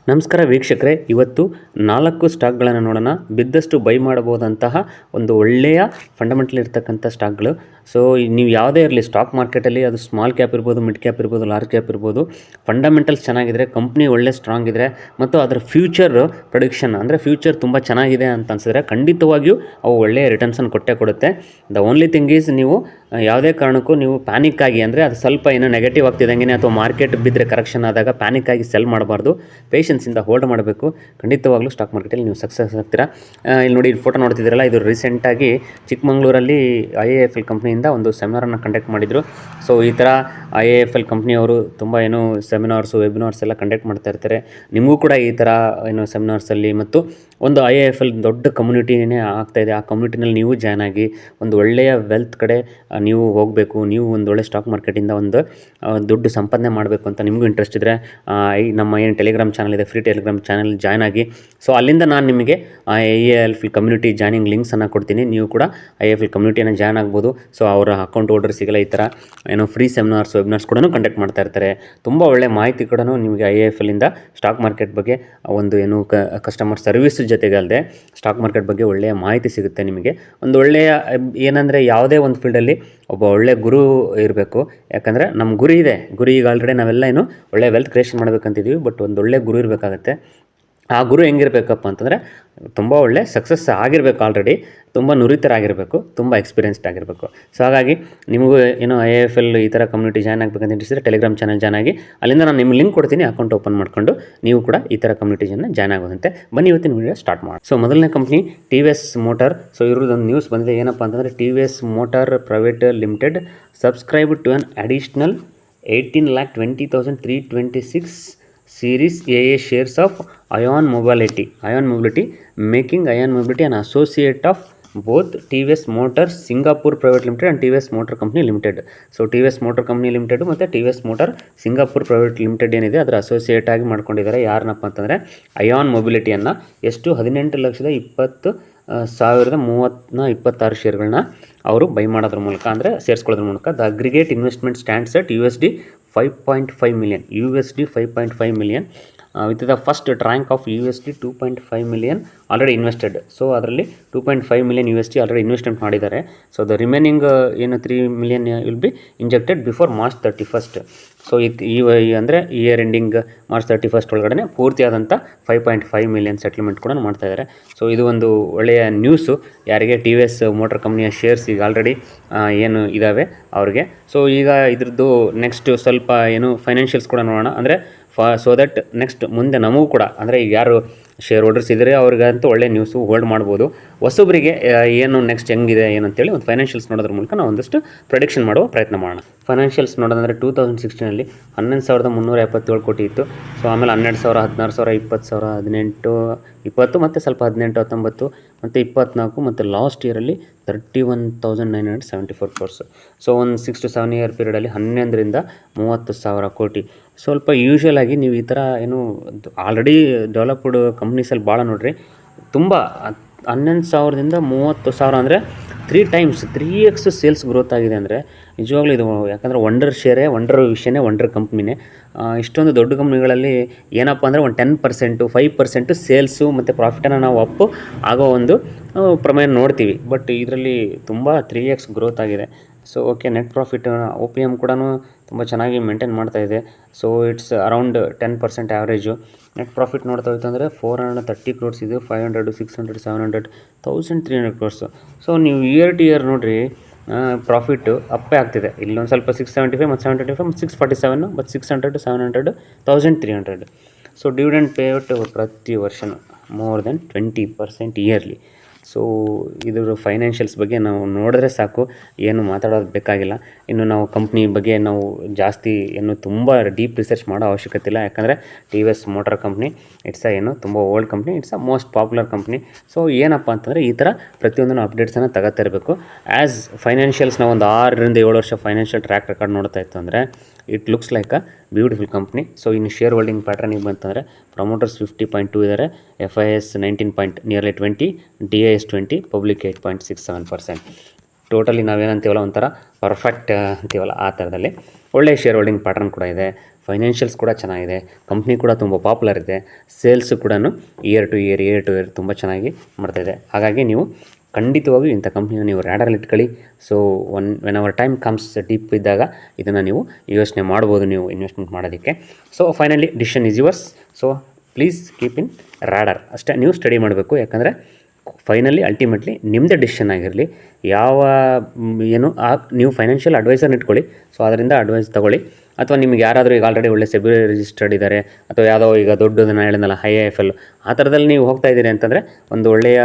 ನಮಸ್ಕಾರ ವೀಕ್ಷಕರೇ, ಇವತ್ತು 4 ಸ್ಟಾಕ್ಗಳನ್ನು ನೋಡೋಣ. ಬಿದ್ದಷ್ಟು ಬೈ ಮಾಡಬಹುದಂತಹ ಒಂದು ಒಳ್ಳೆಯ ಫಂಡಮೆಂಟಲ್ ಇರ್ತಕ್ಕಂಥ ಸ್ಟಾಕ್ಗಳು. ಸೊ ನೀವು ಯಾವುದೇ ಇರಲಿ ಸ್ಟಾಕ್ ಮಾರ್ಕೆಟಲ್ಲಿ, ಅದು ಸ್ಮಾಲ್ ಕ್ಯಾಪ್ ಇರ್ಬೋದು, ಮಿಡ್ ಕ್ಯಾಪ್ ಇರ್ಬೋದು, ಲಾರ್ಜ್ ಕ್ಯಾಪ್ ಇರ್ಬೋದು, ಫಂಡಮೆಂಟಲ್ಸ್ ಚೆನ್ನಾಗಿದ್ರೆ, ಕಂಪ್ನಿ ಒಳ್ಳೆ ಸ್ಟ್ರಾಂಗ್ ಇದ್ದರೆ ಮತ್ತು ಅದರ ಫ್ಯೂಚರ್ ಪ್ರೊಡಿಕ್ಷನ್ ಅಂದರೆ ಫ್ಯೂಚರ್ ತುಂಬ ಚೆನ್ನಾಗಿದೆ ಅಂತ ಅನಿಸಿದ್ರೆ ಖಂಡಿತವಾಗಿಯೂ ಅವು ಒಳ್ಳೆಯ ರಿಟರ್ನ್ಸನ್ನು ಕೊಟ್ಟೇ ಕೊಡುತ್ತೆ. ದ ಓನ್ಲಿ ಥಿಂಗ್ ಈಸ್, ನೀವು ಯಾವುದೇ ಕಾರಣಕ್ಕೂ ನೀವು ಪ್ಯಾನಿಕ್ ಆಗಿ, ಅಂದರೆ ಅದು ಸ್ವಲ್ಪ ಏನೋ ನೆಗೆಟಿವ್ ಆಗ್ತಿದ್ದಂಗೆ ಅಥವಾ ಮಾರ್ಕೆಟ್ ಬಿದ್ದರೆ ಕರೆಕ್ಷನ್ ಆದಾಗ ಪ್ಯಾನಿಕ್ ಆಗಿ ಸೆಲ್ ಮಾಡಬಾರ್ದು. ಪೇಷನ್ಸಿಂದ ಹೋಲ್ಡ್ ಮಾಡಬೇಕು. ಖಂಡಿತವಾಗ್ಲೂ ಸ್ಟಾಕ್ ಮಾರ್ಕೆಟಲ್ಲಿ ನೀವು ಸಕ್ಸಸ್ ಆಗ್ತೀರಾ. ಇಲ್ಲಿ ನೋಡಿ, ಫೋಟೋ ನೋಡ್ತಿದ್ದೀರಲ್ಲ, ಇದು ರೀಸೆಂಟಾಗಿ ಚಿಕ್ಕಮಂಗ್ಳೂರಲ್ಲಿ IIFL ಕಂಪ್ನಿಯಿಂದ ಒಂದು ಸೆಮಿನಾರನ್ನು ಕಂಡಕ್ಟ್ ಮಾಡಿದರು. ಸೊ ಈ ಥರ IIFL ಕಂಪ್ನಿಯವರು ತುಂಬ ಸೆಮಿನಾರ್ಸು, ವೆಬಿನಾರ್ಸ್ ಎಲ್ಲ ಕಂಡಕ್ಟ್ ಮಾಡ್ತಾ ಇರ್ತಾರೆ. ನಿಮಗೂ ಕೂಡ ಈ ಥರ ಸೆಮಿನಾರ್ಸಲ್ಲಿ ಮತ್ತು ಒಂದು IIFL ದೊಡ್ಡ ಕಮ್ಯುನಿಟಿನೇ ಆಗ್ತಾಯಿದೆ. ಆ ಕಮ್ಯುನಿಟಿನಲ್ಲಿ ನೀವು ಜಾಯ್ನ್ ಆಗಿ ಒಂದು ಒಳ್ಳೆಯ ವೆಲ್ತ್ ಕಡೆ ನೀವು ಹೋಗಬೇಕು. ನೀವು ಒಂದು ಒಳ್ಳೆ ಸ್ಟಾಕ್ ಮಾರ್ಕೆಟಿಂದ ಒಂದು ದುಡ್ಡು ಸಂಪಾದನೆ ಮಾಡಬೇಕು ಅಂತ ನಿಮಗೂ ಇಂಟ್ರೆಸ್ಟ್ ಇದ್ದರೆ, ನಮ್ಮ ಏನು ಟೆಲಿಗ್ರಾಮ್ ಚಾನಲ್ ಇದೆ, ಫ್ರೀ ಟೆಲಿಗ್ರಾಮ್ ಚಾನಲ್ ಜಾಯ್ನ್ ಆಗಿ. ಸೊ ಅಲ್ಲಿಂದ ನಾನು ನಿಮಗೆ IIFL ಕಮ್ಯುನಿಟಿ ಜಾಯ್ನಿಂಗ್ ಲಿಂಕ್ಸನ್ನು ಕೊಡ್ತೀನಿ. ನೀವು ಕೂಡ IIFL ಕಮ್ಯುನಿಟಿಯನ್ನು ಜಾಯ್ನ್ ಆಗ್ಬೋದು. ಸೊ ಅವರ ಅಕೌಂಟ್ ಹೋಲ್ಡರ್ಸಿಗೆಲ್ಲ ಈ ಥರ ಫ್ರೀ ಸೆಮಿನಾರ್ಸ್, ವೆಬಿನಾರ್ಸ್ ಕೂಡ ಕಂಡಕ್ಟ್ ಮಾಡ್ತಾ ಇರ್ತಾರೆ. ತುಂಬ ಒಳ್ಳೆ ಮಾಹಿತಿ ಕೂಡ ನಿಮಗೆ IIFLಂದ ಸ್ಟಾಕ್ ಮಾರ್ಕೆಟ್ ಬಗ್ಗೆ ಒಂದು ಕಸ್ಟಮರ್ ಸರ್ವಿಸ್ ಜೊತೆಗೆ ಅಲ್ಲದೆ ಸ್ಟಾಕ್ ಮಾರ್ಕೆಟ್ ಬಗ್ಗೆ ಒಳ್ಳೆಯ ಮಾಹಿತಿ ಸಿಗುತ್ತೆ ನಿಮಗೆ. ಒಂದು ಒಳ್ಳೆಯ ಏನಂದರೆ, ಯಾವುದೇ ಒಂದು ಫೀಲ್ಡಲ್ಲಿ ಒಬ್ಬ ಒಳ್ಳೆಯ ಗುರು ಇರಬೇಕು. ಯಾಕಂದರೆ ನಮ್ಮ ಗುರಿ ಇದೆ. ಗುರಿ ಈಗ ಆಲ್ರೆಡಿ ನಾವೆಲ್ಲ ಒಳ್ಳೆ ವೆಲ್ತ್ ಕ್ರಿಯೇಷನ್ ಮಾಡಬೇಕಂತಿದ್ದೀವಿ. ಬಟ್ ಒಂದು ಒಳ್ಳೆ ಗುರು ಇರಬೇಕಾಗತ್ತೆ. ಆ ಗುರು ಹೆಂಗಿರಬೇಕಪ್ಪ ಅಂತಂದರೆ, ತುಂಬ ಒಳ್ಳೆ ಸಕ್ಸಸ್ ಆಗಿರಬೇಕು, ಆಲ್ರೆಡಿ ತುಂಬ ನುರಿತರಾಗಿರಬೇಕು, ತುಂಬ ಎಕ್ಸ್ಪೀರಿಯನ್ಸ್ಡ್ ಆಗಿರಬೇಕು. ಸೊ ಹಾಗಾಗಿ ನಿಮಗೂ IIFL ಈ ಥರ ಕಮ್ಯುನಿಟಿ ಜಾಯ್ನ್ ಆಗಬೇಕಂತ ಇಂಟ್ರೆಸ್ಟ್ ಟೆಲಿಗ್ರಾಮ್ ಚಾನಲ್ ಜಾಯ್ನ್ ಆಗಿ. ಅಲ್ಲಿಂದ ನಾನು ನಿಮ್ಮ ಲಿಂಕ್ ಕೊಡ್ತೀನಿ, ಅಕೌಂಟ್ ಓಪನ್ ಮಾಡಿಕೊಂಡು ನೀವು ಕೂಡ ಈ ಥರ ಕಮ್ಯುನಿಟಿಯನ್ನು ಜಾಯ್ನ್ ಆಗೋದಂತೆ. ಬನ್ನಿ ಇವತ್ತಿನ ವೀಡಿಯೋ ಸ್ಟಾರ್ಟ್ ಮಾಡಿ. ಸೊ ಮೊದಲನೇ ಕಂಪ್ನಿ TVS ಮೋಟಾರ್. ಸೊ ಇವ್ರದ್ದೊಂದು ನ್ಯೂಸ್ ಬಂದಿದೆ. ಏನಪ್ಪ ಅಂತಂದರೆ, TVS motor private limited subscribe to an additional 18,20,326 Series AA shares of Ion Mobility, making Ion Mobility an associate of both TVS Motors Singapore Private Limited and TVS Motor Company Limited. So TVS Motor Company Limited ಮತ್ತು TVS Motor Singapore Private Limited ಏನಿದೆ ಅದರ associate ಆಗಿ ಮಾಡ್ಕೊಂಡಿದ್ದಾರೆ. ಯಾರನ್ನಪ್ಪ ಅಂತಂದರೆ, ion ಮೊಬಿಲಿಟಿಯನ್ನು ಎಷ್ಟು 18,20,30,26 ಶೇರ್ಗಳನ್ನ ಅವರು by ಮಾಡೋದ್ರ ಮೂಲಕ, ಅಂದರೆ ಸೇರಿಸ್ಕೊಳ್ಳೋದ್ರ ಮೂಲಕ, the aggregate investment stands at $5.5 million with the first tranche of $2.5 million already invested. So ಅದರಲ್ಲಿ $2.5 million ಆಲ್ರೆಡಿ ಇನ್ವೆಸ್ಟ್ಮೆಂಟ್ ಮಾಡಿದ್ದಾರೆ. So the remaining $3 million will be injected before March 31st. So ಅಂದರೆ year ending March 31st ಒಳಗಡೆ ಪೂರ್ತಿಯಾದಂಥ $5.5 million settlement ಕೂಡ ಮಾಡ್ತಾ ಇದ್ದಾರೆ. So ಇದು ಒಂದು ಒಳ್ಳೆಯ ನ್ಯೂಸು ಯಾರಿಗೆ TVS ಮೋಟರ್ ಕಂಪ್ನಿಯ ಶೇರ್ಸ್ ಈಗ ಆಲ್ರೆಡಿ ಇದ್ದಾವೆ ಅವ್ರಿಗೆ. ಸೊ ಈಗ ಇದ್ರದ್ದು ನೆಕ್ಸ್ಟ್ ಸ್ವಲ್ಪ ಫೈನಾನ್ಷಿಯಲ್ಸ್ ಕೂಡ ನೋಡೋಣ. ಅಂದರೆ ಸೊ ದಟ್ ನೆಕ್ಸ್ಟ್ ಮುಂದೆ ನಮಗೂ ಕೂಡ, ಅಂದರೆ ಈಗ ಯಾರು ಶೇರ್ ಹೋಲ್ಡರ್ಸ್ ಇದ್ದರೆ ಅವ್ರಿಗಂತೂ ಒಳ್ಳೆ ನ್ಯೂಸು ಹೋಲ್ಡ್ ಮಾಡ್ಬೋದು. ಹೊಸೊಬ್ಬರಿಗೆ ನೆಕ್ಸ್ಟ್ ಹೆಂಗಿದೆ ಏನಂತೇಳಿ ಒಂದು ಫೈನಾನ್ಷಿಯಲ್ಸ್ ನೋಡೋದ್ರ ಮೂಲಕ ನಾವು ಒಂದಷ್ಟು ಪ್ರೆಡಿಕ್ಷನ್ ಮಾಡುವ ಪ್ರಯತ್ನ ಮಾಡೋಣ. ಫೈನಾನ್ಷಿಯಲ್ಸ್ ನೋಡೋದಂದರೆ 2016 $11,377 ಕೋಟಿ ಇತ್ತು. ಸೊ ಆಮೇಲೆ 12,000, 16,000, 20,000, 18, 20 ಮತ್ತು ಸ್ವಲ್ಪ 18, 19 ಮತ್ತು 24 ಮತ್ತು ಲಾಸ್ಟ್ ಇಯರಲ್ಲಿ 31,974 crores. ಸೊ ಒಂದು 6 to 7 year ಪೀರಿಯಡಲ್ಲಿ 11,000 to 30,000 ಕೋಟಿ. ಸ್ವಲ್ಪ ಯೂಶ್ವಲ್ ಆಗಿ ನೀವು ಈ ಥರ ಆಲ್ರೆಡಿ ಡೆವಲಪ್ಡ್ ಕಂಪ್ನೀಸಲ್ಲಿ ಭಾಳ ನೋಡಿರಿ, ತುಂಬ 11,000 to 30,000 ಅಂದರೆ 3x ಸೇಲ್ಸ್ ಗ್ರೋತ್ ಆಗಿದೆ. ಅಂದರೆ ನಿಜವಾಗ್ಲೂ ಇದು ಯಾಕಂದರೆ ವಂಡರ್ ವಿಷಯನೇ, ವಂಡರ್ ಕಂಪ್ನಿನೇ. ಇಷ್ಟೊಂದು ದೊಡ್ಡ ಕಂಪ್ನಿಗಳಲ್ಲಿ ಏನಪ್ಪ ಅಂದರೆ ಒಂದು 10%, 5% ಸೇಲ್ಸು ಮತ್ತು ಪ್ರಾಫಿಟನ್ನು ನಾವು ಅಪ್ ಆಗೋ ಒಂದು ಪ್ರಮೇಯ ನೋಡ್ತೀವಿ. ಬಟ್ ಇದರಲ್ಲಿ ತುಂಬ 3x ಗ್ರೋತ್ ಆಗಿದೆ. So okay, net profit OPM ಕೂಡ ತುಂಬ ಚೆನ್ನಾಗಿ ಮೇಂಟೈನ್ ಮಾಡ್ತಾ ಇದೆ. So it's around 10% average. Net profit ನೋಡ್ತಾ ಹೋಯ್ತು ಅಂದರೆ 430 crores ಇದೆ, 500, 600, 700, 1,300 crores. ಸೊ ನೀವು ಇಯರ್ ಟು ಇಯರ್ ನೋಡಿರಿ, ಪ್ರಾಫಿಟ್ಟು ಅಪ್ಪೇ ಆಗ್ತಿದೆ. ಇಲ್ಲೊಂದು ಸ್ವಲ್ಪ 675 ಮತ್ತು 725 ಮತ್ತು 647 ಮತ್ತು 600 to 700, 1,300. ಸೊ ಡಿವಿಡೆಂಡ್ ಪೇಔಟ್ ಪ್ರತಿ ವರ್ಷನೂ ಮೋರ್ ದೆನ್ 20% ಇಯರ್ಲಿ. ಸೊ ಇದರ ಫೈನಾನ್ಷಿಯಲ್ಸ್ ಬಗ್ಗೆ ನಾವು ನೋಡಿದ್ರೆ ಸಾಕು, ಏನು ಮಾತಾಡೋದು ಬೇಕಾಗಿಲ್ಲ. ಇನ್ನು ನಾವು ಕಂಪ್ನಿ ಬಗ್ಗೆ ನಾವು ಜಾಸ್ತಿ ತುಂಬ ಡೀಪ್ ರಿಸರ್ಚ್ ಮಾಡೋ ಅವಶ್ಯಕತೆ ಇಲ್ಲ. ಯಾಕಂದರೆ TVS ಮೋಟಾರ್ ಕಂಪ್ನಿ ಇಟ್ಸ್ ತುಂಬ old company, it's most popular company. So ಏನಪ್ಪ ಅಂತಂದರೆ, ಈ ಥರ ಪ್ರತಿಯೊಂದನ್ನು ಅಪ್ಡೇಟ್ಸನ್ನು ತಗೋತಾ ಇರಬೇಕು. ಆ್ಯಸ್ ಫೈನಾನ್ಷಿಯಲ್ಸ್ ನಾವು ಒಂದು 6 to 7 ವರ್ಷ ಫೈನಾನ್ಷಿಯಲ್ ಟ್ರ್ಯಾಕ್ ರೆಕಾರ್ಡ್ ನೋಡ್ತಾ ಇತ್ತು ಅಂದರೆ it looks like a beautiful company. So ಇನ್ನು ಶೇರ್ ಹೋಲ್ಡಿಂಗ್ ಪ್ಯಾಟ್ರನಿಗೆ ಬಂತಂದರೆ, ಪ್ರಮೋಟರ್ಸ್ 50.2 ಇದ್ದಾರೆ, FIS 19.20, DIS 20, ಪಬ್ಲಿಕ್ 8.67%. ಟೋಟಲಿ ನಾವೇನಂತೀವಲ್ಲ ಒಂಥರ ಪರ್ಫೆಕ್ಟ್ ಅಂತೀವಲ್ಲ ಆ ಥರದಲ್ಲಿ ಒಳ್ಳೆಯ ಶೇರ್ ಹೋಲ್ಡಿಂಗ್ ಪ್ಯಾಟ್ರನ್ ಕೂಡ ಇದೆ. ಫೈನಾನ್ಷಿಯಲ್ಸ್ ಕೂಡ ಚೆನ್ನಾಗಿದೆ, ಕಂಪ್ನಿ ಕೂಡ ತುಂಬ ಪಾಪ್ಯುಲರ್ ಇದೆ, ಸೇಲ್ಸು ಕೂಡ ಇಯರ್ ಟು ಇಯರ್ ತುಂಬ ಚೆನ್ನಾಗಿ ಮಾಡ್ತಾಯಿದೆ. ಹಾಗಾಗಿ ನೀವು ಖಂಡಿತವಾಗಿಯೂ ಇಂಥ ಕಂಪ್ನಿನ ನೀವು ರ್ಯಾಡರಲ್ಲಿ ಇಟ್ಕೊಳ್ಳಿ. So when our time comes deep ಇದ್ದಾಗ ಇದನ್ನು ನೀವು ಯೋಚನೆ ಮಾಡ್ಬೋದು ನೀವು ಇನ್ವೆಸ್ಟ್ಮೆಂಟ್ ಮಾಡೋದಕ್ಕೆ. So finally decision is yours. So please keep in radar ಅಷ್ಟೇ ನೀವು ಸ್ಟಡಿ ಮಾಡಬೇಕು. ಯಾಕಂದರೆ ಫೈನಲಿ ಅಲ್ಟಿಮೇಟ್ಲಿ ನಿಮ್ಮದೇ ಡಿಸಿಷನ್ ಆಗಿರಲಿ. ಯಾವ ನೀವು ಫೈನಾನ್ಷಿಯಲ್ ಅಡ್ವೈಸರ್ನ ಇಟ್ಕೊಳ್ಳಿ. ಸೊ ಅದರಿಂದ ಅಡ್ವೈಸ್ ತೊಗೊಳ್ಳಿ. ಅಥವಾ ನಿಮ್ಗೆ ಯಾರಾದರೂ ಈಗ ಆಲ್ರೆಡಿ ಒಳ್ಳೆ ಸೆಬಿ ರಿಜಿಸ್ಟರ್ಡ್ ಇದ್ದಾರೆ, ಅಥವಾ ಯಾವುದೋ ಈಗ ದೊಡ್ಡದನ್ನು ಹೇಳಿದ್ನಲ್ಲ IIFL ಆ ಥರದಲ್ಲಿ ನೀವು ಹೋಗ್ತಾ ಇದ್ದೀರಿ ಅಂತಂದರೆ ಒಂದು ಒಳ್ಳೆಯ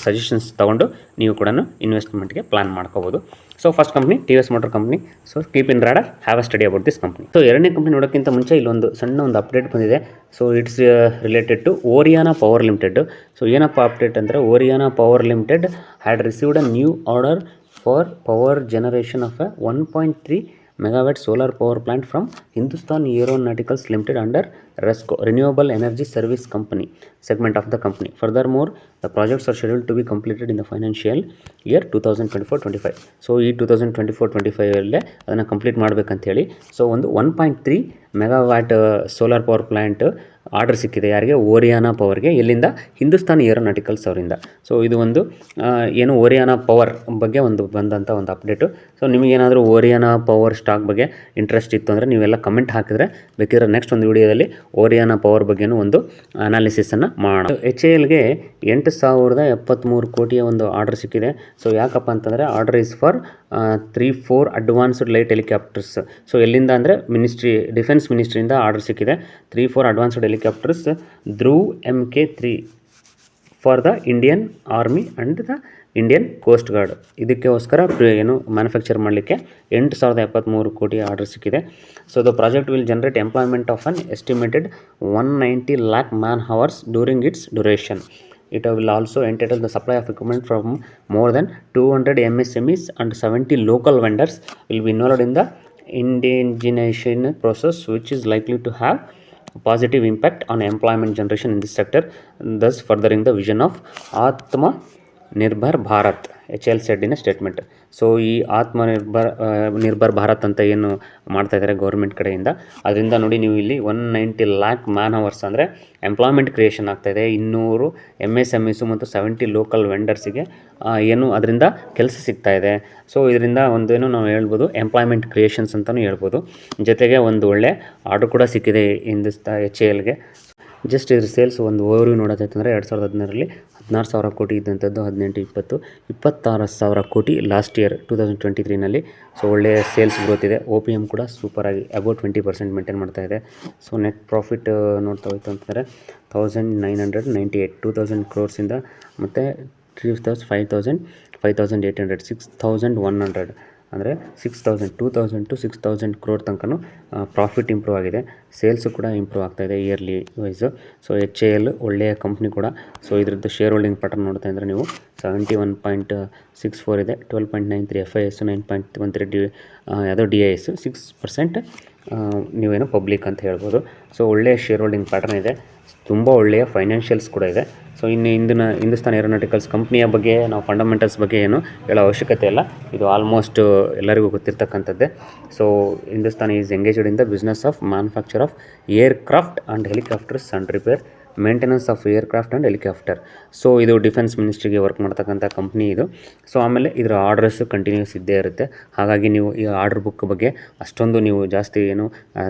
ಸಜೆಷನ್ಸ್ ತೊಗೊಂಡು ನೀವು ಕೂಡ ಇನ್ವೆಸ್ಟ್ಮೆಂಟ್ಗೆ ಪ್ಲಾನ್ ಮಾಡ್ಕೋಬೋದು. So first company TVS motor company. So keep in radar, have a study about this company. So ಎರಡನೇ ಕಂಪ್ನಿ ನೋಡೋಕ್ಕಿಂತ ಮುಂಚೆ ಇಲ್ಲೊಂದು ಸಣ್ಣ ಅಪ್ಡೇಟ್ ಬಂದಿದೆ. So it's related to Oriana power limited. So ಏನಪ್ಪ ಅಪ್ಡೇಟ್ ಅಂದರೆ, Oriana power limited had received a new order for power generation of a 1.3 megawatt solar power plant from Hindustan Aeronautics Limited under RESCO, Renewable Energy Service Company segment of the company. Furthermore, the projects are scheduled to be completed in the financial year 2024-25. So ಈ 2024-25 ಅಲ್ಲೇ ಅದನ್ನು complete ಮಾಡಬೇಕಂತ ಹೇಳಿ so ಒಂದು 1.3 megawatt solar power plant order ಸಿಕ್ಕಿದೆ. ಯಾರಿಗೆ? ಓರಿಯಾನಾ ಪವರ್ಗೆ. ಎಲ್ಲಿಂದ? ಹಿಂದೂಸ್ತಾನ್ ಏರೋನಾಟಿಕಲ್ಸ್ ಅವರಿಂದ. ಸೊ ಇದು ಒಂದು ಓರಿಯಾನಾ ಪವರ್ ಬಗ್ಗೆ ಬಂದಂಥ ಒಂದು ಅಪ್ಡೇಟು. ಸೊ ನಿಮಗೇನಾದರೂ ಓರಿಯಾನಾ ಪವರ್ ಸ್ಟಾಕ್ ಬಗ್ಗೆ ಇಂಟ್ರೆಸ್ಟ್ ಇತ್ತು ಅಂದರೆ ನೀವೆಲ್ಲ ಕಮೆಂಟ್ ಹಾಕಿದರೆ ಬೇಕಿದ್ರೆ ನೆಕ್ಸ್ಟ್ ಒಂದು ವಿಡಿಯೋದಲ್ಲಿ ಓರಿಯಾನಾ ಪವರ್ ಬಗ್ಗೆನೂ ಒಂದು ಅನಾಲಿಸಿಸನ್ನು ಮಾಡೋಣ. HALಗೆ 8,073 ಕೋಟಿಯ ಒಂದು ಆರ್ಡರ್ ಸಿಕ್ಕಿದೆ. ಸೊ ಯಾಕಪ್ಪ ಅಂತಂದರೆ order is for 3-4 advanced light helicopters. So ಎಲ್ಲಿಂದ ಅಂದರೆ ಡಿಫೆನ್ಸ್ ಮಿನಿಸ್ಟ್ರಿಯಿಂದ ಆರ್ಡರ್ ಸಿಕ್ಕಿದೆ. 3-4 advanced helicopters Dhruv MK3 for the Indian army and the Indian coast guard. ಇದಕ್ಕೋಸ್ಕರ ಮ್ಯಾನುಫ್ಯಾಕ್ಚರ್ ಮಾಡಲಿಕ್ಕೆ 8,073 ಕೋಟಿ ಆರ್ಡರ್ ಸಿಕ್ಕಿದೆ. So the project will generate employment of an estimated 190 lakh man hours during its duration. It will also entitle the supply of equipment from more than 200 MSMEs and 70 local vendors will be involved in the indigenization process, which is likely to have a positive impact on employment generation in this sector, thus furthering the vision of Atma Nirbhar Bharat, HAL said in a statement. So ಈ ನಿರ್ಭರ್ ಭಾರತ್ ಅಂತ ಏನು ಮಾಡ್ತಾ ಇದ್ದಾರೆ government ಕಡೆಯಿಂದ, ಅದರಿಂದ ನೋಡಿ ನೀವು ಇಲ್ಲಿ 190 lakh ಮ್ಯಾನ್ ಅವರ್ಸ್ ಅಂದರೆ ಎಂಪ್ಲಾಯ್ಮೆಂಟ್ ಕ್ರಿಯೇಷನ್ ಆಗ್ತಾಯಿದೆ. 200 MSMEs ಮತ್ತು 70 ಲೋಕಲ್ ವೆಂಡರ್ಸಿಗೆ ಅದರಿಂದ ಕೆಲಸ ಸಿಗ್ತಾ ಇದೆ. ಸೊ ಇದರಿಂದ ನಾವು ಹೇಳ್ಬೋದು ಎಂಪ್ಲಾಯ್ಮೆಂಟ್ ಕ್ರಿಯೇಷನ್ಸ್ ಅಂತಲೂ ಹೇಳ್ಬೋದು. ಜೊತೆಗೆ ಒಂದು ಒಳ್ಳೆ ಆರ್ಡರ್ ಕೂಡ ಸಿಕ್ಕಿದೆ HALಗೆ. ಜಸ್ಟ್ ಇದ್ರ ಸೇಲ್ಸ್ ಒಂದು ಓವರ್ವ್ಯೂ ನೋಡೋದಾಯ್ತಂದರೆ 2017ರಲ್ಲಿ 16,000 ಕೋಟಿ ಇದ್ದಂಥದ್ದು 18-20 26,000 ಕೋಟಿ ಲಾಸ್ಟ್ ಇಯರ್ 2023ನಲ್ಲಿ. ಸೊ ಒಳ್ಳೆಯ ಸೇಲ್ಸ್ ಗ್ರೋತ್ ಇದೆ. OPM ಕೂಡ ಸೂಪರಾಗಿ ಅಬೌಟ್ 20% ಮೇಂಟೈನ್ ಮಾಡ್ತಾ ಇದೆ. ಸೊ ನೆಟ್ ಪ್ರಾಫಿಟ್ ನೋಡ್ತಾ ಹೋಯ್ತು ಅಂತಂದರೆ 1,998 2,000 ಕ್ರೋರ್ಸಿಂದ ಮತ್ತು 3,500 5,800 6,100 ಅಂದರೆ 6,000 2,000 to 6,000 ಕ್ರೋರ್ ತನಕ ಪ್ರಾಫಿಟ್ ಇಂಪ್ರೂವ್ ಆಗಿದೆ. ಸೇಲ್ಸು ಕೂಡ ಇಂಪ್ರೂವ್ ಆಗ್ತಾಯಿದೆ ಇಯರ್ಲಿ ವೈಸು. ಸೊ HAL ಒಳ್ಳೆಯ ಕಂಪ್ನಿ ಕೂಡ. ಸೊ ಇದ್ರದ್ದು ಶೇರ್ ಹೋಲ್ಡಿಂಗ್ ಪ್ಯಾಟರ್ನ್ ನೋಡ್ತಾ ಇದ್ದರೆ ನೀವು 71.64 ಇದೆ, 12.93 FIS, 9.13 DIS, 6% ಪಬ್ಲಿಕ್ ಅಂತ ಹೇಳ್ಬೋದು. ಸೊ ಒಳ್ಳೆಯ ಶೇರ್ ಹೋಲ್ಡಿಂಗ್ ಪ್ಯಾಟರ್ನ್ ಇದೆ, ತುಂಬ ಒಳ್ಳೆಯ ಫೈನಾನ್ಷಿಯಲ್ಸ್ ಕೂಡ ಇದೆ. ಸೊ ಹಿಂದೂಸ್ತಾನ್ ಏರೋನಾಟಿಕಲ್ಸ್ ಕಂಪ್ನಿಯ ಬಗ್ಗೆ ನಾವು ಫಂಡಮೆಂಟಲ್ಸ್ ಬಗ್ಗೆ ಏನು ಹೇಳೋ ಅವಶ್ಯಕತೆ ಇಲ್ಲ, ಇದು ಆಲ್ಮೋಸ್ಟ್ ಎಲ್ಲರಿಗೂ ಗೊತ್ತಿರ್ತಕ್ಕಂಥದ್ದೇ. So Hindustan is engaged in the business of manufacture of aircraft and helicopters and repair maintenance of aircraft and helicopter. So ಇದು ಡಿಫೆನ್ಸ್ ಮಿನಿಸ್ಟ್ರಿಗೆ ವರ್ಕ್ ಮಾಡ್ತಕ್ಕಂಥ ಕಂಪ್ನಿ ಇದು. ಸೊ ಆಮೇಲೆ ಇದರ ಆರ್ಡರ್ಸ್ ಕಂಟಿನ್ಯೂಸ್ ಇದ್ದೇ ಇರುತ್ತೆ. ಹಾಗಾಗಿ ನೀವು ಈ ಆರ್ಡರ್ ಬುಕ್ ಬಗ್ಗೆ ಅಷ್ಟೊಂದು ನೀವು ಜಾಸ್ತಿ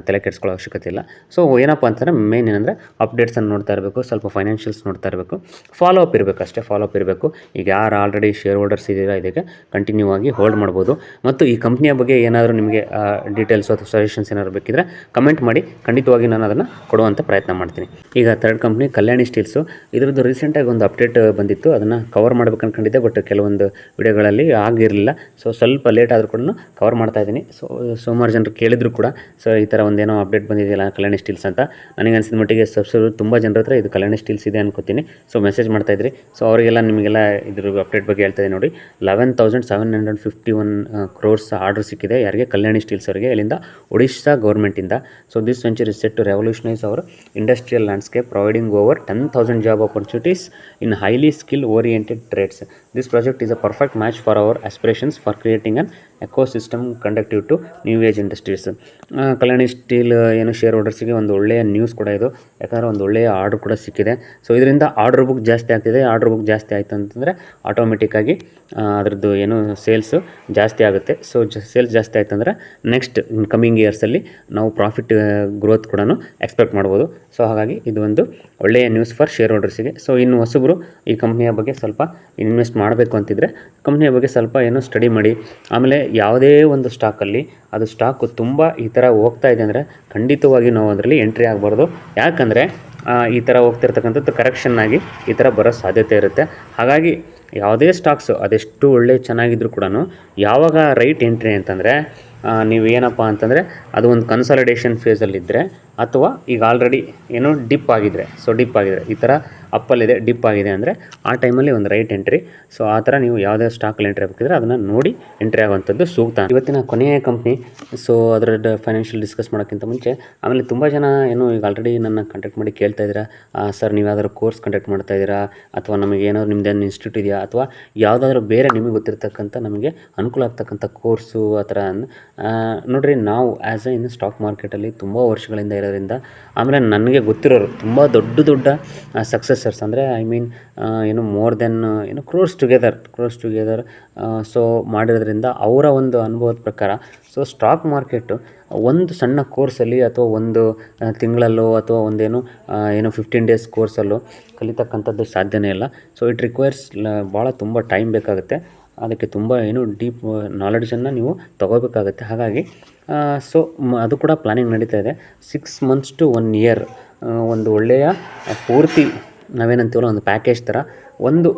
ತಲೆ ಕೆಡಿಸ್ಕೊಳ್ಳೋ ಅವಶ್ಯಕತೆ ಇಲ್ಲ. ಸೊ ಏನಪ್ಪ ಅಂತಂದರೆ ಮೇನ್ ಏನಂದರೆ ಅಪ್ಡೇಟ್ಸನ್ನು ನೋಡ್ತಾ ಇರಬೇಕು, ಸ್ವಲ್ಪ ಫೈನಾನ್ಷಿಯಲ್ಸ್ ನೋಡ್ತಾ ಇರಬೇಕು, ಫಾಲೋ ಅಪ್ ಇರಬೇಕು ಅಷ್ಟೇ. ಫಾಲೋ ಅಪ್ ಇರಬೇಕು. ಈಗ ಯಾರು ಆಲ್ರೆಡಿ ಶೇರ್ ಹೋಲ್ಡರ್ಸ್ ಇದ್ದೀರಾ ಇದಕ್ಕೆ ಕಂಟಿನ್ಯೂ ಆಗಿ ಹೋಲ್ಡ್ ಮಾಡ್ಬೋದು. ಮತ್ತು ಈ ಕಂಪ್ನಿಯ ಬಗ್ಗೆ ಏನಾದರೂ ನಿಮಗೆ ಡೀಟೇಲ್ಸ್ ಅಥವಾ ಸಜೆಷನ್ಸ್ ಏನಾದರೂ ಬೇಕಿದ್ದರೆ ಕಮೆಂಟ್ ಮಾಡಿ, ಖಂಡಿತವಾಗಿ ನಾನು ಅದನ್ನು ಕೊಡುವಂಥ ಪ್ರಯತ್ನ ಮಾಡ್ತೀನಿ. ಈಗ ಥರ್ಡ್ ಕಂಪ್ನಿ ಕಲ್ಯಾಣಿ ಸ್ಟೀಲ್ಸು. ಇದರದ್ದು ರೀಸೆಂಟಾಗಿ ಒಂದು ಅಪ್ಡೇಟ್ ಬಂದಿತ್ತು, ಅದನ್ನು ಕವರ್ ಮಾಡ್ಬೇಕು ಅಂದ್ಕೊಂಡಿದ್ದೆ, ಬಟ್ ಕೆಲವೊಂದು ವಿಡಿಯೋಗಳಲ್ಲಿ ಆಗಿರಲಿಲ್ಲ. ಸೊ ಸ್ವಲ್ಪ ಲೇಟ್ ಆದರೂ ಕೂಡ ಕವರ್ ಮಾಡ್ತಾ ಇದ್ದೀನಿ. ಸೊ ಸುಮಾರು ಜನರು ಕೇಳಿದ್ರು ಕೂಡ, ಸೊ ಈ ಥರ ಒಂದೇನೋ ಅಪ್ಡೇಟ್ ಬಂದಿದೆಯಲ್ಲ ಕಲ್ಯಾಣಿ ಸ್ಟೀಲ್ಸ್ ಅಂತ. ನನಗೆ ಅನಿಸಿದ ಮಟ್ಟಿಗೆ ಸಬ್ಸ್ಕ್ರೈಬರ್ ತುಂಬ ಜನರ ಹತ್ರ ಇದು ಕಲ್ಯಾಣಿ ಸ್ಟೀಲ್ಸ್ ಇದೆ ಅನ್ಕೋತೀನಿ. So message ಮಾಡ್ತಾಯಿದ್ರಿ. ಸೊ ಅವರಿಗೆಲ್ಲ ನಿಮಗೆಲ್ಲ ಇದ್ರ ಅಪ್ಡೇಟ್ ಬಗ್ಗೆ ಹೇಳ್ತಾ ಇದ್ದೀನಿ ನೋಡಿ. 11,751 ಕ್ರೋರ್ಸ್ ಆರ್ಡರ್ ಸಿಕ್ಕಿದೆ. ಯಾರಿಗೆ? ಕಲ್ಯಾಣಿ ಸ್ಟೀಲ್ಸ್ ಅವರಿಗೆ, ಇಲ್ಲಿಂದ ಒಡಿಶಾ ಗೌರ್ಮೆಂಟಿಂದ. So this venture is set to revolutionise our industrial landscape, providing over 10,000 job opportunities in highly skill oriented trades. This project is a perfect match for our aspirations for creating an ecosystem conductive to new age industries. Kalyani steel ಏನು share ಹೋಲ್ಡರ್ಸಿಗೆ ಒಂದು ಒಳ್ಳೆಯ news ಕೂಡ ಇದು, ಯಾಕಂದರೆ ಒಂದು ಒಳ್ಳೆಯ order ಕೂಡ ಸಿಕ್ಕಿದೆ. ಸೊ ಇದರಿಂದ ಆರ್ಡ್ರ್ ಬುಕ್ ಜಾಸ್ತಿ ಆಗ್ತಿದೆ. ಆರ್ಡ್ರ್ ಬುಕ್ ಜಾಸ್ತಿ ಆಯಿತು ಅಂತಂದರೆ ಆಟೋಮೆಟಿಕ್ಕಾಗಿ ಅದರದ್ದು ಏನು ಸೇಲ್ಸು ಜಾಸ್ತಿ ಆಗುತ್ತೆ. ಸೊ ಸೇಲ್ಸ್ ಜಾಸ್ತಿ ಆಯ್ತು ಅಂದರೆ ನೆಕ್ಸ್ಟ್ ಕಮಿಂಗ್ ಇಯರ್ಸಲ್ಲಿ ನಾವು ಪ್ರಾಫಿಟ್ ಗ್ರೋತ್ ಕೂಡ ಎಕ್ಸ್ಪೆಕ್ಟ್ ಮಾಡ್ಬೋದು. ಸೊ ಹಾಗಾಗಿ ಇದು ಒಂದು ಒಳ್ಳೆಯ ನ್ಯೂಸ್ ಫಾರ್ ಶೇರ್ ಹೋಲ್ಡರ್ಸಿಗೆ. ಸೊ ಇನ್ನು ಹೊಸಬರು ಈ ಕಂಪ್ನಿಯ ಬಗ್ಗೆ ಸ್ವಲ್ಪ ಇನ್ವೆಸ್ಟ್ ಮಾಡಬೇಕು ಅಂತಿದ್ರೆ ಕಂಪ್ನಿಯ ಬಗ್ಗೆ ಸ್ವಲ್ಪ ಏನೋ ಸ್ಟಡಿ ಮಾಡಿ. ಆಮೇಲೆ ಯಾವುದೇ ಒಂದು ಸ್ಟಾಕಲ್ಲಿ ಅದು ಸ್ಟಾಕು ತುಂಬ ಈ ಥರ ಹೋಗ್ತಾ ಇದೆ ಅಂದರೆ ಖಂಡಿತವಾಗಿ ನಾವು ಅದರಲ್ಲಿ ಎಂಟ್ರಿ ಆಗಬಾರ್ದು. ಯಾಕಂದರೆ ಈ ಥರ ಹೋಗ್ತಿರ್ತಕ್ಕಂಥದ್ದು ಕರೆಕ್ಷನ್ ಆಗಿ ಈ ಥರ ಬರೋ ಸಾಧ್ಯತೆ ಇರುತ್ತೆ. ಹಾಗಾಗಿ ಯಾವುದೇ ಸ್ಟಾಕ್ಸು ಅದೆಷ್ಟು ಒಳ್ಳೆ ಚೆನ್ನಾಗಿದ್ರು ಕೂಡ ಯಾವಾಗ ರೈಟ್ ಎಂಟ್ರಿ ಅಂತಂದರೆ ನೀವು ಏನಪ್ಪ ಅಂತಂದರೆ ಅದು ಒಂದು ಕನ್ಸಾಲಿಡೇಷನ್ ಫೇಸಲ್ಲಿದ್ದರೆ, ಅಥವಾ ಈಗ ಆಲ್ರೆಡಿ ಏನೋ ಡಿಪ್ ಆಗಿದ್ರೆ, ಈ ಥರ ಅಪ್ಪಲ್ಲಿದೆ ಡಿಪ್ ಆಗಿದೆ ಅಂದರೆ ಆ ಟೈಮಲ್ಲಿ ಒಂದು ರೈಟ್ ಎಂಟ್ರಿ. ಸೊ ಆ ಥರ ನೀವು ಯಾವುದೇ ಸ್ಟಾಕಲ್ಲಿ ಎಂಟ್ರಿ ಆಗಬೇಕಿದ್ರೆ ಅದನ್ನು ನೋಡಿ ಎಂಟ್ರಿ ಆಗುವಂಥದ್ದು ಸೂಕ್ತ. ಇವತ್ತಿನ ಕೊನೆಯ ಕಂಪ್ನಿ. ಸೊ ಅದರದ್ದು ಫೈನಾನ್ಷಿಯಲ್ ಡಿಸ್ಕಸ್ ಮಾಡೋಕ್ಕಿಂತ ಮುಂಚೆ ಆಮೇಲೆ ತುಂಬ ಜನ ಏನು ಈಗ ಆಲ್ರೆಡಿ ನನ್ನ ಕಾಂಟ್ಯಾಕ್ಟ್ ಮಾಡಿ ಕೇಳ್ತಾ ಇದ್ದೀರಾ, ಸರ್ ನೀವು ಯಾವ್ದಾದ್ರು ಕೋರ್ಸ್ ಕಂಡಕ್ಟ್ ಮಾಡ್ತಾ ಇದ್ದೀರಾ, ಅಥವಾ ನಮಗೆ ಏನಾದ್ರು ನಿಮ್ಮದೇನು ಇನ್ಸ್ಟಿಟ್ಯೂಟ್ ಇದೆಯಾ, ಅಥವಾ ಯಾವುದಾದ್ರೂ ಬೇರೆ ನಿಮಗೆ ಗೊತ್ತಿರ್ತಕ್ಕಂಥ ನಮಗೆ ಅನುಕೂಲ ಆಗ್ತಕ್ಕಂಥ ಕೋರ್ಸು ಆ ಥರ. ನೋಡಿರಿ, ನಾವು ಆ್ಯಸ್ ಎ ಇನ್ನು ಸ್ಟಾಕ್ ಮಾರ್ಕೆಟಲ್ಲಿ ತುಂಬ ವರ್ಷಗಳಿಂದ ಇರೋದ್ರಿಂದ, ಆಮೇಲೆ ನನಗೆ ಗೊತ್ತಿರೋರು ತುಂಬ ದೊಡ್ಡ ಸಕ್ಸಸ್ಸರ್ಸ್ ಅಂದರೆ ಐ ಮೀನ್ ಏನು ಮೋರ್ ದೆನ್ ಏನು ಕ್ರೋರ್ಸ್ ಟುಗೆದರ್ ಸೊ ಮಾಡಿರೋದ್ರಿಂದ ಅವರ ಒಂದು ಅನುಭವದ ಪ್ರಕಾರ ಸೊ ಸ್ಟಾಕ್ ಮಾರ್ಕೆಟು ಒಂದು ಸಣ್ಣ ಕೋರ್ಸಲ್ಲಿ ಅಥವಾ ಒಂದು ತಿಂಗಳಲ್ಲೋ ಅಥವಾ ಒಂದೇನು 15 ಡೇಸ್ ಕೋರ್ಸಲ್ಲೋ ಕಲಿತಕ್ಕಂಥದ್ದು ಸಾಧ್ಯನೇ ಇಲ್ಲ. ಸೊ ಇಟ್ ರಿಕ್ವೈರ್ಸ್ ಭಾಳ ತುಂಬ ಟೈಮ್ ಬೇಕಾಗುತ್ತೆ. ಅದಕ್ಕೆ ತುಂಬ ಡೀಪ್ ನಾಲೆಡ್ಜನ್ನು ನೀವು ತೊಗೋಬೇಕಾಗುತ್ತೆ. ಹಾಗಾಗಿ ಸೊ ಅದು ಕೂಡ ಪ್ಲಾನಿಂಗ್ ನಡೀತಾ ಇದೆ. 6 months to 1 year ಒಂದು ಒಳ್ಳೆಯ ಪೂರ್ತಿ ನಾವೇನಂತೀವಲ್ಲ ಒಂದು ಪ್ಯಾಕೇಜ್ ಥರ ಒಂದು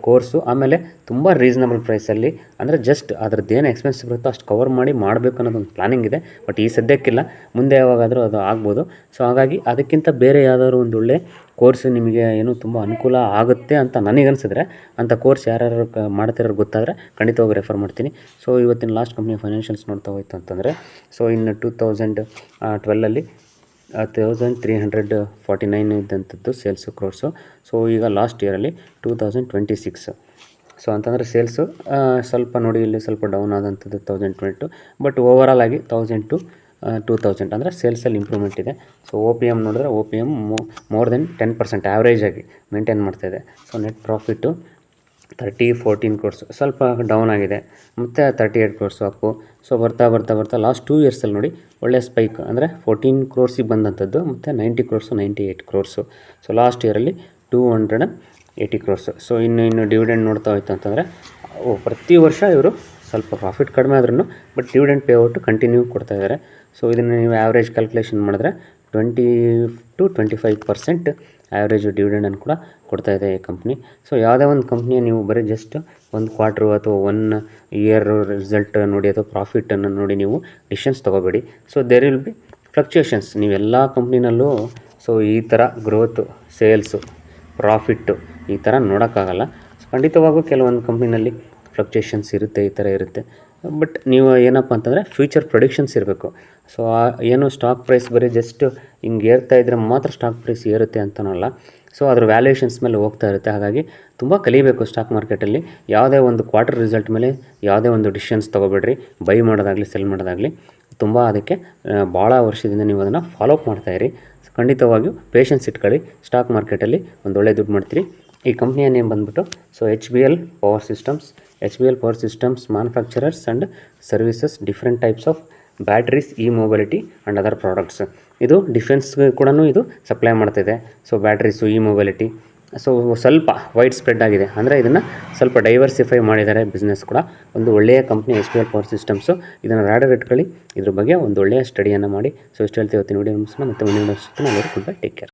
ಕೋರ್ಸು. ಆಮೇಲೆ ತುಂಬ ರೀಸನಬಲ್ ಪ್ರೈಸಲ್ಲಿ, ಅಂದರೆ ಜಸ್ಟ್ ಅದ್ರದ್ದು ಏನು ಎಕ್ಸ್ಪೆನ್ಸ್ ಬರುತ್ತೋ ಅಷ್ಟು ಕವರ್ ಮಾಡಿ ಮಾಡಬೇಕು ಅನ್ನೋದೊಂದು ಪ್ಲಾನಿಂಗ್ ಇದೆ. ಬಟ್ ಈ ಸದ್ಯಕ್ಕಿಲ್ಲ, ಮುಂದೆ ಯಾವಾಗಾದರೂ ಅದು ಆಗ್ಬೋದು. ಸೊ ಹಾಗಾಗಿ ಅದಕ್ಕಿಂತ ಬೇರೆ ಯಾವುದಾದ್ರು ಒಂದು ಒಳ್ಳೆ ಕೋರ್ಸ್ ನಿಮಗೆ ತುಂಬ ಅನುಕೂಲ ಆಗುತ್ತೆ ಅಂತ ನನಗನ್ಸಿದ್ರೆ, ಅಂಥ ಕೋರ್ಸ್ ಯಾರ್ಯಾರು ಮಾಡ್ತಿರೋರು ಗೊತ್ತಾದರೆ ಖಂಡಿತವಾಗಿ ರೆಫರ್ ಮಾಡ್ತೀನಿ. ಸೊ ಇವತ್ತಿನ ಲಾಸ್ಟ್ ಕಂಪ್ನಿ ಫೈನಾನ್ಷಿಯಲ್ಸ್ ನೋಡ್ತಾ ಹೋಯ್ತು ಅಂತಂದರೆ, ಸೊ ಇನ್ನು 2012 1349 ಇದ್ದಂಥದ್ದು ಸೇಲ್ಸು ಕ್ರೋರ್ಸು. ಸೊ ಈಗ ಲಾಸ್ಟ್ ಇಯರಲ್ಲಿ 2026. ಸೊ ಅಂತಂದರೆ ಸೇಲ್ಸು ಸ್ವಲ್ಪ ನೋಡಿ ಇಲ್ಲಿ ಸ್ವಲ್ಪ ಡೌನ್ ಆದಂಥದ್ದು 1022. ಬಟ್ ಓವರಾಲ್ ಆಗಿ 1000 to 2000 ಅಂದರೆ ಸೇಲ್ಸಲ್ಲಿ ಇಂಪ್ರೂವ್ಮೆಂಟ್ ಇದೆ. ಸೊ OPM ನೋಡಿದ್ರೆ OPM ಮೋರ್ ದೆನ್ 10% ಆ್ಯಾವ್ರೇಜ್ ಆಗಿ ಮೇಂಟೈನ್ ಮಾಡ್ತಾಯಿದೆ. ಸೊ ನೆಟ್ ಪ್ರಾಫಿಟ್ಟು 14 crores ಸ್ವಲ್ಪ ಡೌನ್ ಆಗಿದೆ, ಮತ್ತು 38 crores ಅಪ್ಪು. ಸೊ ಬರ್ತಾ ಲಾಸ್ಟ್ 2 yearsಲ್ಲಿ ನೋಡಿ ಒಳ್ಳೆ ಸ್ಪೈಕ್, ಅಂದರೆ 14 crores ಬಂದಂಥದ್ದು, ಮತ್ತು 90 crores 98 crores. ಸೊ ಲಾಸ್ಟ್ ಇಯರಲ್ಲಿ 280 crores. ಸೊ ಇನ್ನು ಡಿವಿಡೆಂಡ್ ನೋಡ್ತಾ ಹೋಯ್ತು ಅಂತಂದರೆ ಪ್ರತಿ ವರ್ಷ ಇವರು ಸ್ವಲ್ಪ ಪ್ರಾಫಿಟ್ ಕಡಿಮೆ ಆದ್ರೂ ಬಟ್ ಡಿವಿಡೆಂಡ್ ಪೇಔಟು ಕಂಟಿನ್ಯೂ ಕೊಡ್ತಾಯಿದ್ದಾರೆ. ಸೊ ಇದನ್ನು ನೀವು ಆ್ಯಾವ್ರೇಜ್ ಕ್ಯಾಲ್ಕುಲೇಷನ್ ಮಾಡಿದ್ರೆ 20 to 25% ಆ್ಯಾವ್ರೇಜ್ ಡಿವಿಡೆಂಡನ್ನು ಕೂಡ ಕೊಡ್ತಾಯಿದೆ ಈ ಕಂಪ್ನಿ. ಸೊ ಯಾವುದೇ ಒಂದು ಕಂಪ್ನಿಯ ನೀವು ಬರೀ ಜಸ್ಟ್ ಒಂದು ಕ್ವಾರ್ಟ್ರು ಅಥವಾ 1 year ರಿಸಲ್ಟ್ ನೋಡಿ ಅಥವಾ ಪ್ರಾಫಿಟನ್ನು ನೋಡಿ ನೀವು ಡಿಸಿಷನ್ಸ್ ತೊಗೋಬೇಡಿ. So there will be fluctuations. ನೀವೆಲ್ಲ ಕಂಪ್ನಿನಲ್ಲೂ ಸೊ ಈ ಥರ ಗ್ರೋತು, ಸೇಲ್ಸು, ಪ್ರಾಫಿಟ್ಟು ಈ ಥರ ನೋಡೋಕ್ಕಾಗಲ್ಲ. ಸೊ ಖಂಡಿತವಾಗೂ ಕೆಲವೊಂದು ಕಂಪ್ನಿನಲ್ಲಿ ಫ್ಲಕ್ಚುಯೇಷನ್ಸ್ ಇರುತ್ತೆ, ಈ ಥರ ಇರುತ್ತೆ. ಬಟ್ ನೀವು ಏನಪ್ಪ ಅಂತಂದರೆ ಫ್ಯೂಚರ್ ಪ್ರೊಡಿಕ್ಷನ್ಸ್ ಇರಬೇಕು. ಸೊ ಏನು ಸ್ಟಾಕ್ ಪ್ರೈಸ್ ಬರೀ ಜಸ್ಟ್ ಹಿಂಗೆ ಏರ್ತಾ ಇದ್ದರೆ ಮಾತ್ರ ಸ್ಟಾಕ್ ಪ್ರೈಸ್ ಏರುತ್ತೆ ಅಂತನಲ್ಲ. ಸೊ ಅದ್ರ ವ್ಯಾಲ್ಯೂಯೇಷನ್ಸ್ ಮೇಲೆ ಹೋಗ್ತಾ ಇರುತ್ತೆ. ಹಾಗಾಗಿ ತುಂಬ ಕಲಿಬೇಕು ಸ್ಟಾಕ್ ಮಾರ್ಕೆಟಲ್ಲಿ. ಯಾವುದೇ ಒಂದು ಕ್ವಾರ್ಟರ್ ರಿಸಲ್ಟ್ ಮೇಲೆ ಯಾವುದೇ ಒಂದು ಡಿಸಿಷನ್ಸ್ ತೊಗೋಬೇಡ್ರಿ. ಬೈ ಮಾಡೋದಾಗಲಿ ಸೆಲ್ ಮಾಡೋದಾಗಲಿ ತುಂಬ ಅದಕ್ಕೆ ಭಾಳ ವರ್ಷದಿಂದ ನೀವು ಅದನ್ನು ಫಾಲೋ ಅಪ್ ಮಾಡ್ತಾಯಿರಿ. ಖಂಡಿತವಾಗಿಯೂ ಪೇಷನ್ಸ್ ಇಟ್ಕೊಳ್ಳಿ. ಸ್ಟಾಕ್ ಮಾರ್ಕೆಟಲ್ಲಿ ಒಂದು ಒಳ್ಳೆ ದುಡ್ಡು ಮಾಡ್ತೀರಿ. ಈ ಕಂಪ್ನಿಯ ನೇಮ್ ಬಂದುಬಿಟ್ಟು so HBL power systems manufacturers and services different types of batteries, mobility and other products. ಇದು ಡಿಫೆನ್ಸ್ಗೆ ಕೂಡ ಇದು ಸಪ್ಲೈ ಮಾಡ್ತಿದೆ. ಸೊ ಬ್ಯಾಟ್ರೀಸು, ಮೊಬಿಲಿಟಿ ಸೊ ಸ್ವಲ್ಪ ವೈಡ್ ಸ್ಪ್ರೆಡ್ ಆಗಿದೆ, ಅಂದರೆ ಇದನ್ನು ಸ್ವಲ್ಪ ಡೈವರ್ಸಿಫೈ ಮಾಡಿದ್ದಾರೆ ಬಿಸ್ನೆಸ್ ಕೂಡ. ಒಂದು ಒಳ್ಳೆಯ ಕಂಪ್ನಿ HBL ಪವರ್ ಸಿಸ್ಟಮ್ಸು. ಇದನ್ನು ರಾಡರ್ ಇಟ್ಕೊಳ್ಳಿ, ಇದ್ರ ಬಗ್ಗೆ ಒಂದು ಒಳ್ಳೆಯ ಸ್ಟಡಿಯನ್ನು ಮಾಡಿ. ಸೊ ಇಷ್ಟು ಹೇಳ್ತೀವಿ ಇವತ್ತಿನ ವಿಡಿಯೋ. ಮತ್ತೆ ಮುಂದಿನ ವಿಡಿಯೋ ಸಿಗ್ತೀನಿ. ಎಲ್ಲರೂ ಗುಡ್ ಬೈ, ಟೇಕ್ ಕೇರ್.